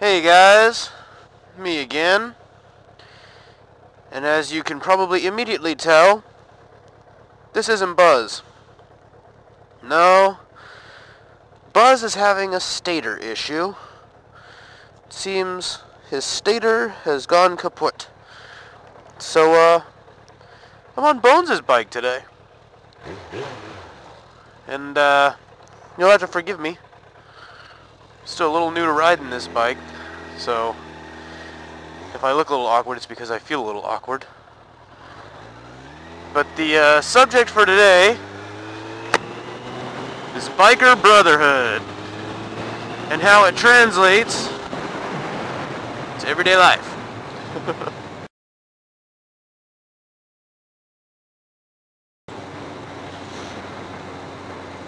Hey guys, me again. And as you can probably immediately tell, this isn't Buzz. No, Buzz is having a stator issue. It seems his stator has gone kaput. So, I'm on Bones' bike today. And, you'll have to forgive me. Still a little new to riding this bike, so if I look a little awkward, it's because I feel a little awkward. But the subject for today is biker brotherhood and how it translates to everyday life.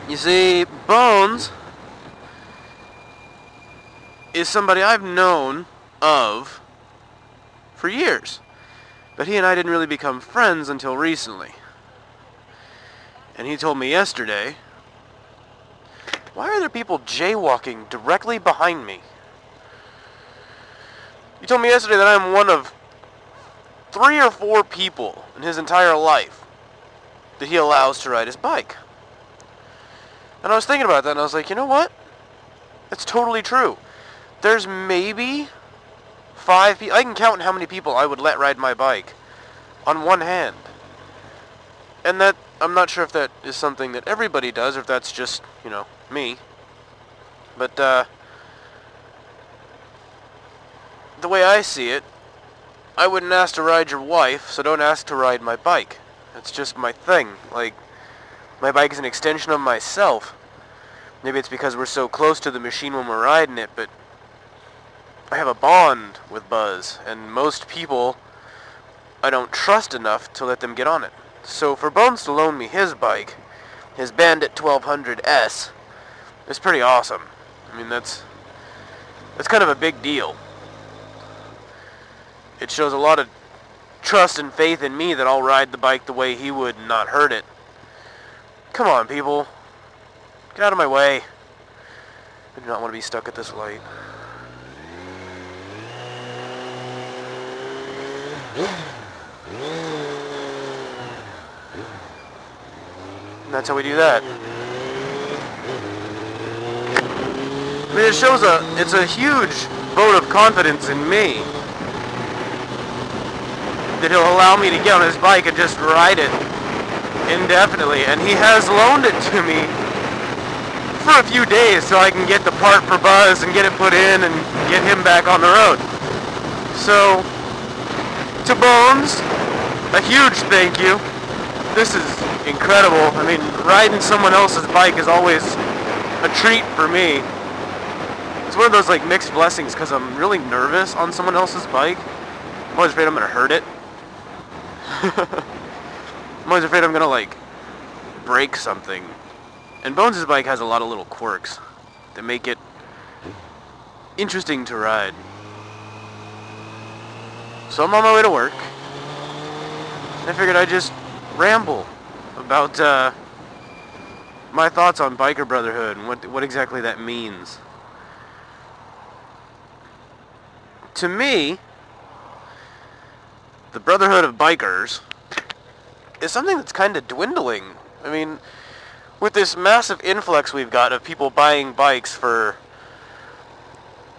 You see, Bones is somebody I've known of for years, but he and I didn't really become friends until recently. And he told me yesterday, why are there people jaywalking directly behind me? He told me yesterday that I'm one of 3 or 4 people in his entire life that he allows to ride his bike. And I was thinking about that, and I was like, you know what? It's totally true. There's maybe 5 people. I can count how many people I would let ride my bike on one hand. And that, I'm not sure if that is something that everybody does, or if that's just, you know, me. But, the way I see it, I wouldn't ask to ride your wife, so don't ask to ride my bike. That's just my thing. Like, my bike is an extension of myself. Maybe it's because we're so close to the machine when we're riding it, but I have a bond with Buzz, and most people I don't trust enough to let them get on it. So for Bones to loan me his bike, his Bandit 1200S, is pretty awesome. I mean, that's kind of a big deal. It shows a lot of trust and faith in me that I'll ride the bike the way he would and not hurt it. Come on, people. Get out of my way. I do not want to be stuck at this light. And that's how we do that. I mean, it shows it's a huge vote of confidence in me that he'll allow me to get on his bike and just ride it indefinitely. And he has loaned it to me for a few days so I can get the part for Buzz and get it put in and get him back on the road. So, to Bones, a huge thank you. This is incredible. I mean, riding someone else's bike is always a treat for me. It's one of those like mixed blessings because I'm really nervous on someone else's bike. I'm always afraid I'm going to hurt it. I'm always afraid I'm going to like break something. And Bones' bike has a lot of little quirks that make it interesting to ride. So I'm on my way to work. And I figured I'd just ramble about my thoughts on biker brotherhood and what exactly that means. To me, the brotherhood of bikers is something that's kind of dwindling. I mean, with this massive influx we've got of people buying bikes for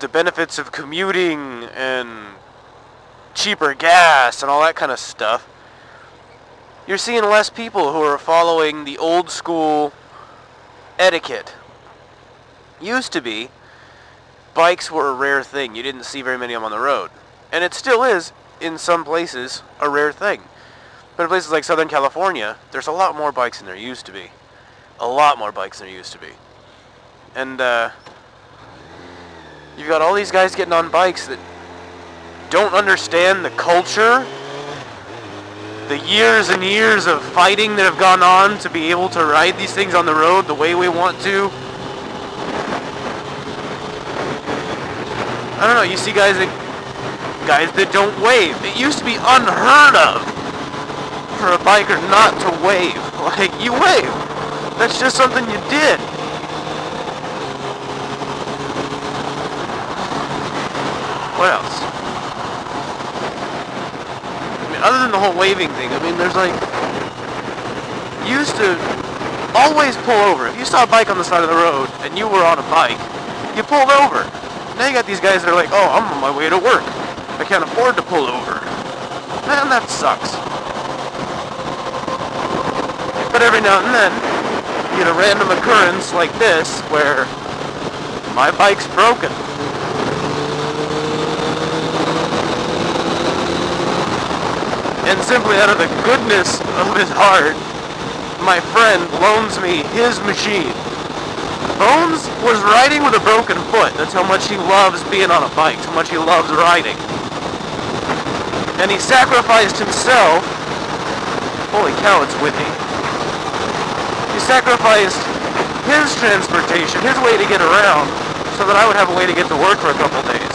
the benefits of commuting and cheaper gas and all that kind of stuff, you're seeing less people who are following the old school etiquette. Used to be, bikes were a rare thing. You didn't see very many of them on the road. And it still is, in some places, a rare thing. But in places like Southern California, there's a lot more bikes than there used to be. A lot more bikes than there used to be. And, you've got all these guys getting on bikes that don't understand the culture, the years and years of fighting that have gone on to be able to ride these things on the road the way we want to. I don't know, you see guys that don't wave. It used to be unheard of for a biker not to wave. Like, you wave. That's just something you did. What else? I mean, other than the whole waving thing, I mean, there's like, you used to always pull over. If you saw a bike on the side of the road and you were on a bike, you pulled over. Now you got these guys that are like, oh, I'm on my way to work. I can't afford to pull over. Man, that sucks. But every now and then, you get a random occurrence like this where my bike's broken. And simply out of the goodness of his heart, my friend loans me his machine. Bones was riding with a broken foot. That's how much he loves being on a bike, how much he loves riding. And he sacrificed himself. Holy cow, it's windy. He sacrificed his transportation, his way to get around, so that I would have a way to get to work for a couple days.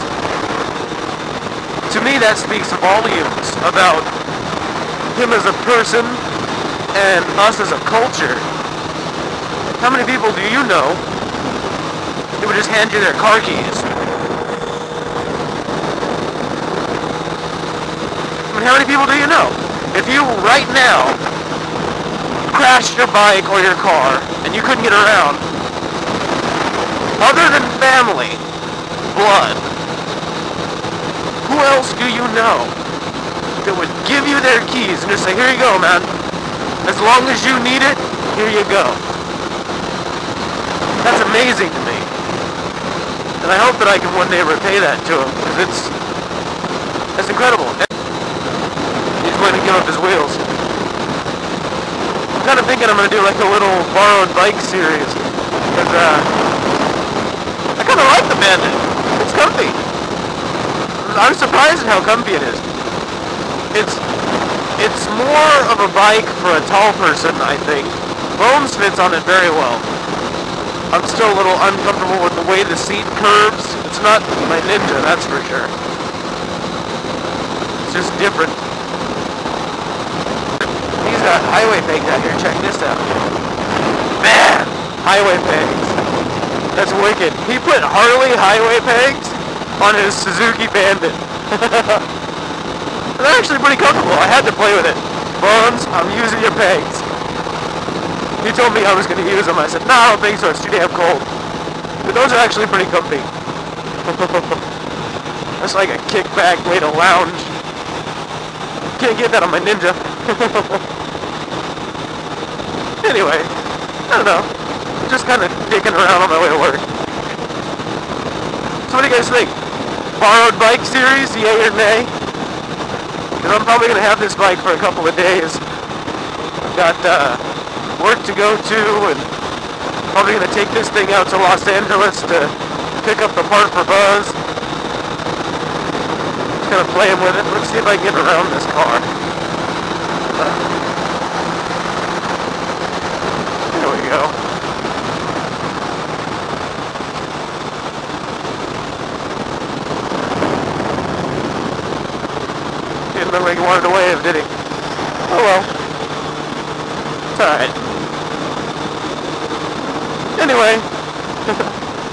To me, that speaks volumes about him as a person and us as a culture. How many people do you know who would just hand you their car keys? I mean, how many people do you know? If you right now crashed your bike or your car and you couldn't get around, other than family, blood, who else do you know that would give you their keys and just say, here you go, man. As long as you need it, here you go. That's amazing to me. And I hope that I can one day repay that to him, because that's incredible. He's going to give up his wheels. I'm kind of thinking I'm going to do like a little borrowed bike series, because I kind of like the Bandit. It's comfy. I'm surprised at how comfy it is. It's more of a bike for a tall person, I think. Bones fits on it very well. I'm still a little uncomfortable with the way the seat curves. It's not my Ninja, that's for sure. It's just different. He's got highway pegs out here. Check this out. Man! Highway pegs. That's wicked. He put Harley highway pegs on his Suzuki Bandit. They're actually pretty comfortable. I had to play with it. Bones, I'm using your pegs. He told me I was going to use them. I said, no, I don't think so. It's too damn cold. But those are actually pretty comfy. That's like a kickback way to lounge. Can't get that on my Ninja. Anyway, I don't know. Just kind of dicking around on my way to work. So what do you guys think? Borrowed bike series, yay or nay? Because I'm probably going to have this bike for a couple of days. Got work to go to, and probably going to take this thing out to Los Angeles to pick up the part for Buzz. Just kind of playing with it. Let's see if I can get around this car. There we go. Didn't look like he wanted to wave, did he? Oh well. It's alright. Anyway,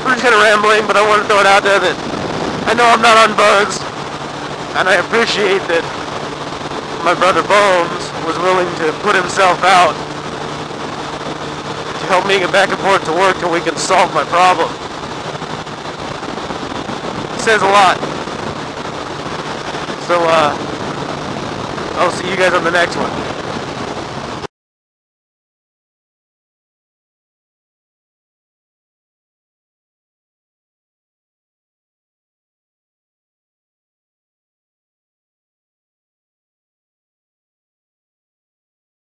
we're just kind of rambling, but I want to throw it out there that I know I'm not on Buzz, and I appreciate that my brother Bones was willing to put himself out to help me get back and forth to work till we can solve my problem. It says a lot. So, I'll see you guys on the next one.